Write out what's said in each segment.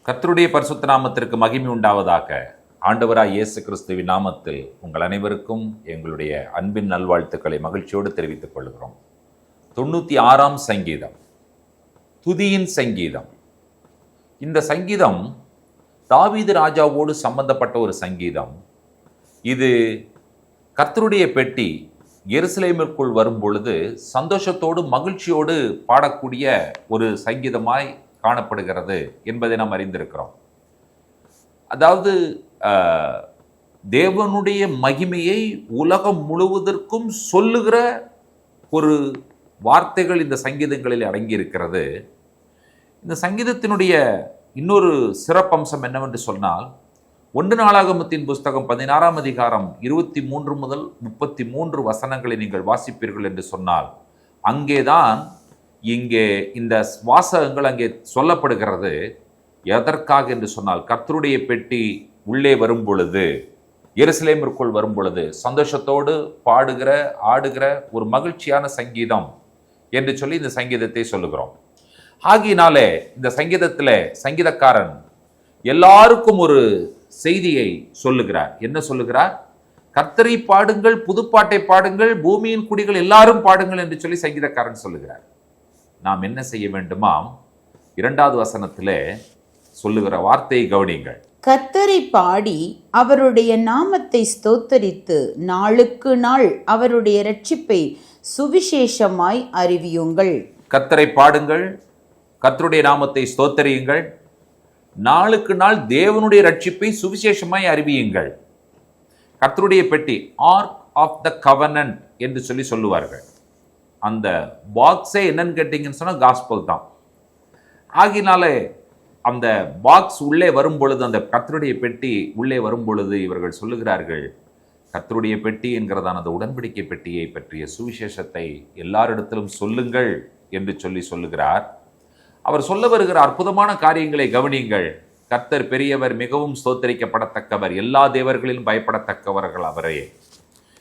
கர்த்தருடைய பரிசுத்த நாமத்திற்கு மகிமை உண்டாவதாக. ஆண்டவராய் இயேசு கிறிஸ்துவின் நாமத்தில் உங்கள் அனைவருக்கும் எங்களுடைய அன்பின் நல்வாழ்த்துக்களை மகிழ்ச்சியோடு தெரிவித்துக் கொள்கிறோம். 96ஆம் சங்கீதம், துதியின் சங்கீதம். இந்த சங்கீதம் தாவீது ராஜாவோடு சம்பந்தப்பட்ட ஒரு சங்கீதம். இது கர்த்தருடைய பெட்டி எருசலேமிற்குள் வரும் பொழுது சந்தோஷத்தோடு மகிழ்ச்சியோடு பாடக்கூடிய ஒரு சங்கீதமாய் காணப்படுகிறது என்பதை நாம் அறிந்திருக்கிறோம். அதாவது தேவனுடைய மகிமையை உலகம் முழுவதற்கும் சொல்லுகிற ஒரு வார்த்தைகள் இந்த சங்கீதங்களில் அடங்கியிருக்கிறது. இந்த சங்கீதத்தினுடைய இன்னொரு சிறப்பம்சம் என்னவென்று சொன்னால், 1 நாளாகமத்தின் புஸ்தகம் 16ஆம் அதிகாரம் 23 முதல் 33 வசனங்களை நீங்கள் வாசிப்பீர்கள் என்று சொன்னால், அங்கேதான் இங்கே இந்த வாசகங்கள் அங்கே சொல்லப்படுகிறது. எதற்காக என்று சொன்னால், கர்த்தருடைய பெட்டி உள்ளே வரும் பொழுது, எருசலேமிற்குள் வரும் பொழுது சந்தோஷத்தோடு பாடுகிற ஆடுகிற ஒரு மகிழ்ச்சியான சங்கீதம் என்று சொல்லி இந்த சங்கீதத்தை சொல்லுகிறோம். ஆகினாலே இந்த சங்கீதத்தில் சங்கீதக்காரன் எல்லாருக்கும் ஒரு செய்தியை சொல்லுகிறார். என்ன சொல்லுகிறார்? கர்த்தரை பாடுங்கள், புதுப்பாட்டை பாடுங்கள், பூமியின் குடிகள் எல்லாரும் பாடுங்கள் என்று சொல்லி சங்கீதக்காரன் சொல்லுகிறார். நாம் என்ன செய்ய வேண்டுமாம்? 2வது வசனத்திலே சொல்லுகிற வார்த்தையை கவனியுங்கள். கர்த்தரை பாடி அவருடைய நாமத்தை ஸ்தோத்தரித்து நாளுக்கு நாள் அவருடைய இரட்சிப்பை சுவிசேஷமாய் அறிவியுங்கள். கர்த்தரை பாடுங்கள், கர்த்தருடைய நாமத்தை ஸ்தோத்தரியுங்கள், நாளுக்கு நாள் தேவனுடைய இரட்சிப்பை சுவிசேஷமாய் அறிவியுங்கள். கர்த்தருடைய பெட்டி, ஆர்க் ஆஃப் த கவனன்ட் என்று சொல்லி சொல்லுவார்கள். அந்த பாக்ஸே என்னன்னு கேட்டீங்கன்னு சொன்னால் காஸ்பல் தான். ஆகினாலே அந்த பாக்ஸ் உள்ளே வரும் பொழுது, அந்த கர்த்தருடைய பெட்டி உள்ளே வரும் பொழுது இவர்கள் சொல்லுகிறார்கள், கர்த்தருடைய பெட்டி என்கிறதான அந்த உடன்படிக்கை பெட்டியை பற்றிய சுவிசேஷத்தை எல்லாரிடத்திலும் சொல்லுங்கள் என்று சொல்லி சொல்லுகிறார். அவர் சொல்ல வருகிற அற்புதமான காரியங்களை கவனியுங்கள். கர்த்தர் பெரியவர், மிகவும் ஸ்தோத்தரிக்கப்படத்தக்கவர், எல்லா தேவர்களிலும் பயப்படத்தக்கவர்கள் அவரே.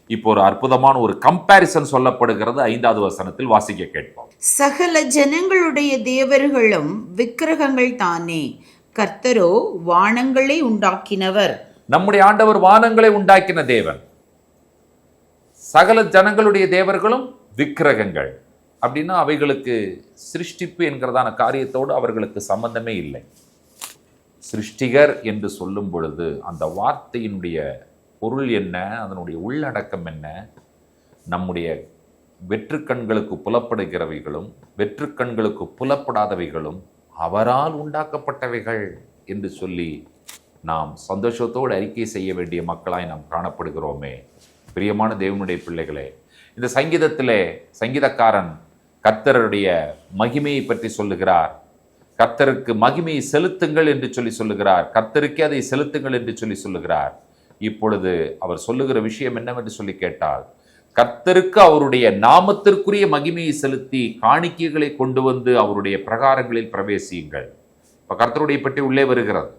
இப்போ ஒரு அற்புதமான ஒரு கம்பேரிசன் சொல்லப்படுகிறது. 5வது வசனத்தில் வாசிக்க கேட்போம். சகல ஜனங்களுடைய தேவர்களும் விக்கிரகங்கள் தானே, கர்த்தரோ வானங்களை உண்டாக்கினவர். நம்முடைய ஆண்டவர் வானங்களை உண்டாக்கின தேவன். சகல ஜனங்களுடைய தேவர்களும் விக்கிரகங்கள் அப்படின்னா அவைகளுக்கு சிருஷ்டிப்பு என்கிறதான காரியத்தோடு அவர்களுக்கு சம்பந்தமே இல்லை. சிருஷ்டிகர் என்று சொல்லும் பொழுது அந்த வார்த்தையினுடைய பொருள் என்ன, அதனுடைய உள்ளடக்கம் என்ன, நம்முடைய வெற்றுக்கண்களுக்கு புலப்படுகிறவைகளும் வெற்றுக்கண்களுக்கு புலப்படாதவைகளும் அவரால் உண்டாக்கப்பட்டவைகள் என்று சொல்லி நாம் சந்தோஷத்தோடு அறிக்கை செய்ய வேண்டிய மக்களாய் நாம் காணப்படுகிறோமே. பிரியமான தேவனுடைய பிள்ளைகளே, இந்த சங்கீதத்திலே சங்கீதக்காரன் கர்த்தருடைய மகிமையை பற்றி சொல்லுகிறார். கர்த்தருக்கு மகிமையை செலுத்துங்கள் என்று சொல்லி சொல்லுகிறார். கர்த்தருக்கே அதை செலுத்துங்கள் என்று சொல்லி சொல்லுகிறார். இப்பொழுது அவர் சொல்லுகிற விஷயம் என்னவென்று சொல்லி கேட்டால், கர்த்தருக்கு அவருடைய நாமத்திற்குரிய மகிமையை செலுத்தி காணிக்கைகளை கொண்டு வந்து அவருடைய பிரகாரங்களில் பிரவேசியுங்கள். இப்ப கர்த்தருடைய பெட்டி உள்ளே வருகிறது.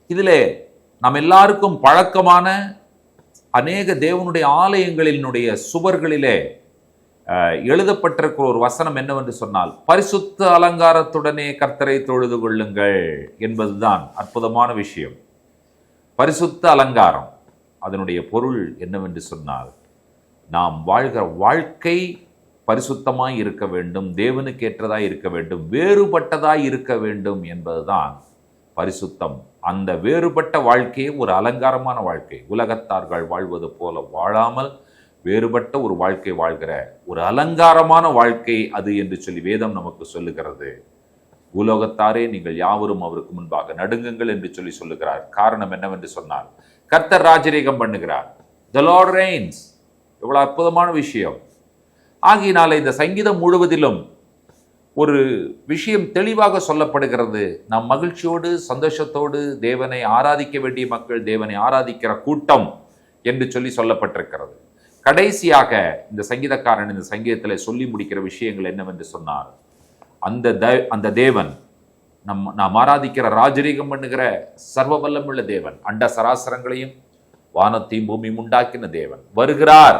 இதிலே நாம் எல்லாருக்கும் பழக்கமான அநேக தேவனுடைய ஆலயங்களினுடைய சுவர்களிலே எழுதப்பட்டிருக்கிற ஒரு வசனம் என்னவென்று சொன்னால், பரிசுத்த அலங்காரத்துடனே கர்த்தரை தொழுது கொள்ளுங்கள் என்பதுதான் அற்புதமான விஷயம். பரிசுத்த அலங்காரம், அதனுடைய பொருள் என்னவென்று சொன்னால், நாம் வாழ்கிற வாழ்க்கை பரிசுத்தமாய் இருக்க வேண்டும், தேவனுக்கு ஏற்றதாய் இருக்க வேண்டும், வேறுபட்டதாய் இருக்க வேண்டும் என்பதுதான் பரிசுத்தம். அந்த வேறுபட்ட வாழ்க்கையை ஒரு அலங்காரமான வாழ்க்கை, உலகத்தார்கள் வாழ்வது போல வாழாமல் வேறுபட்ட ஒரு வாழ்க்கை வாழ்கிற ஒரு அலங்காரமான வாழ்க்கை அது என்று சொல்லி வேதம் நமக்கு சொல்லுகிறது. பூலோகத்தாரே நீங்கள் யாவரும் அவருக்கு முன்பாக நடுங்குங்கள் என்று சொல்லி சொல்லுகிறார். காரணம் என்னவென்று சொன்னால், கர்த்தர் ராஜரீகம் பண்ணுகிறார். The Lord reigns. எவ்வளவு அற்புதமான விஷயம். ஆகினாலே இந்த சங்கீதம் முழுவதிலும் ஒரு விஷயம் தெளிவாக சொல்லப்படுகிறது. நாம் மகிழ்ச்சியோடு சந்தோஷத்தோடு தேவனை ஆராதிக்க வேண்டிய மக்கள், தேவனை ஆராதிக்கிற கூட்டம் என்று சொல்லி சொல்லப்பட்டிருக்கிறது. கடைசியாக இந்த சங்கீதக்காரன் இந்த சங்கீதத்தில் சொல்லி முடிக்கிற விஷயங்கள் என்னவென்று சொன்னார், அந்த தேவன் நாம் ஆராதிக்கிற ராஜரீகம் பண்ணுகிற சர்வ வல்லமுள்ள தேவன், அண்ட சராசரங்களையும் வானத்தையும் பூமியும் உண்டாக்கின தேவன் வருகிறார்.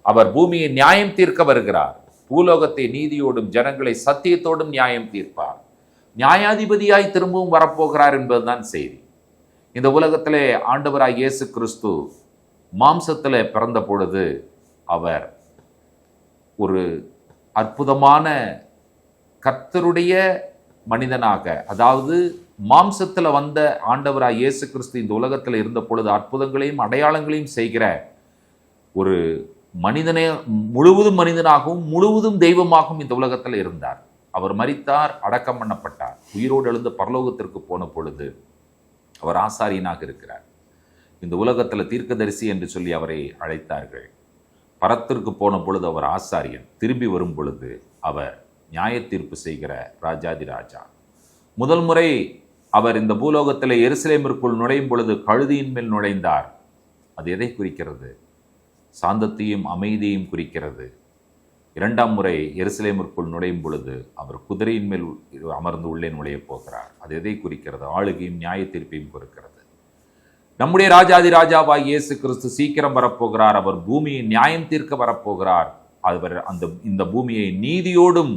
அவர் பூமியை நியாயம் தீர்க்க வருகிறார். பூலோகத்தை நீதியோடும் ஜனங்களை சத்தியத்தோடும் நியாயம் தீர்ப்பார். நியாயாதிபதியாய் திரும்பவும் வரப்போகிறார் என்பதுதான் செய்தி. இந்த உலகத்திலே ஆண்டவராய் இயேசு கிறிஸ்து மாம்சத்தில் பிறந்த பொழுது அவர் ஒரு அற்புதமான கர்த்தருடைய மனிதனாக, அதாவது மாம்சத்தில் வந்த ஆண்டவராய் இயேசு கிறிஸ்து இந்த உலகத்தில் இருந்த பொழுது அற்புதங்களையும் அடையாளங்களையும் செய்கிற ஒரு மனிதனே, முழுவதும் மனிதனாகவும் முழுவதும் தெய்வமாகவும் இந்த உலகத்தில் இருந்தார். அவர் மரித்தார், அடக்கம் பண்ணப்பட்டார், உயிரோடு எழுந்து பரலோகத்திற்கு போன பொழுது அவர் ஆசாரியனாக இருக்கிறார். இந்த உலகத்தில் தீர்க்கதரிசி என்று சொல்லி அவரை அழைத்தார்கள். பரத்திற்கு போன பொழுது அவர் ஆசாரியன், திரும்பி வரும் பொழுது அவர் நியாய தீர்ப்பு செய்கிற ராஜாதி ராஜா. முதல் முறை அவர் இந்த பூலோகத்தில் எருசலேமிற்குள் நுழையும் பொழுது கழுதியின் மேல் நுழைந்தார். அது எதை குறிக்கிறது? சாந்தத்தையும் அமைதியையும் குறிக்கிறது. இரண்டாம் முறை எருசலேமிற்குள் நுழையும் பொழுது அவர் குதிரையின் மேல் அமர்ந்து உள்ளே நுழையப் போகிறார். அது எதை குறிக்கிறது? ஆளுகையும் நியாய தீர்ப்பையும் குறிக்கிறது. நம்முடைய ராஜாதி ராஜாவாய் இயேசு கிறிஸ்து சீக்கிரம் வரப்போகிறார். அவர் பூமியை நியாயம் தீர்க்க வரப்போகிறார். அவர் இந்த பூமியை நீதியோடும்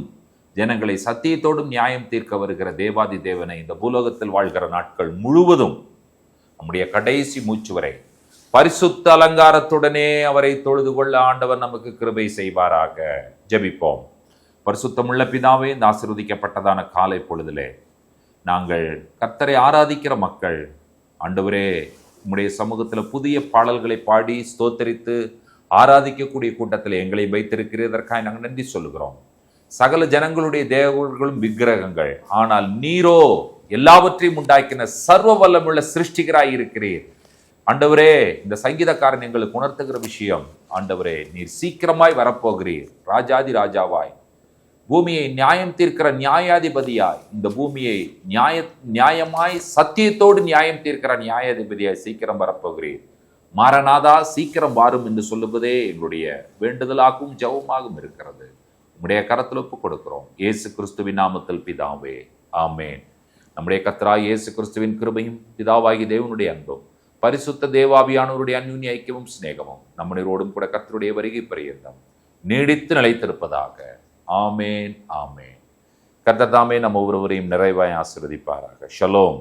ஜனங்களை சத்தியத்தோடும் நியாயம் தீர்க்க வருகிற தேவாதி தேவனை இந்த பூலோகத்தில் வாழ்கிற நாட்கள் முழுவதும் நம்முடைய கடைசி மூச்சு வரை பரிசுத்த அலங்காரத்துடனே அவரை தொழுது கொள்ள ஆண்டவர் நமக்கு கிருபை செய்வாராக. ஜெபிப்போம். பரிசுத்தமுள்ள பிதாவே, இந்த ஆசீர்வதிக்கப்பட்டதான காலை பொழுதிலே நாங்கள் கர்த்தரை ஆராதிக்கிற மக்கள், ஆண்டவரே உம்முடைய சமூகத்தில் புதிய பாடல்களை பாடி ஸ்தோத்தரித்து ஆராதிக்கக்கூடிய கூட்டத்தில் எங்களை வைத்திருக்கிறதற்காக நாங்கள் நன்றி சொல்லுகிறோம். சகல ஜனங்களுடைய தேவர்களும் விக்கிரகங்கள், ஆனால் நீரோ எல்லாவற்றையும் உண்டாக்கின சர்வ வல்லமுள்ள சிருஷ்டிகராய் இருக்கிறீர். ஆண்டவரே, இந்த சங்கீதக்காரன் எங்களுக்கு உணர்த்துகிற விஷயம், ஆண்டவரே நீர் சீக்கிரமாய் வரப்போகிறீர். ராஜாதி ராஜாவாய் பூமியை நியாயம் தீர்க்கிற நியாயாதிபதியாய், இந்த பூமியை நியாயமாய் சத்தியத்தோடு நியாயம் தீர்க்கிற நியாயாதிபதியாய் சீக்கிரம் வரப்போகிறீர். மாரநாதா, சீக்கிரம் வாரும் என்று சொல்லுவதே எங்களுடைய வேண்டுதலாகவும் ஜெபமாகவும் இருக்கிறது. உம்முடைய கரத்தில் ஒப்புக் கொடுக்கிறோம். இயேசு கிறிஸ்துவின் நாமத்தில் பிதாவே, ஆமேன். நம்முடைய கர்த்தராகிய இயேசு கிறிஸ்துவின் கிருபையும் பிதாவாகிய தேவனுடைய அன்பும் பரிசுத்த தேவாவியானவருடைய அன்யோன்ய ஐக்கியமும் சிநேகமும் நம்மளோடும் கூட கர்த்தருடைய வருகை பரியந்தம் நீடித்து நிலைத்திருப்பதாக. ஆமேன், ஆமேன். கர்த்தர் தாமே நம்ம ஒவ்வொருவரையும் நிறைவாய் ஆசீர்வதிப்பாராக. ஷலோம்.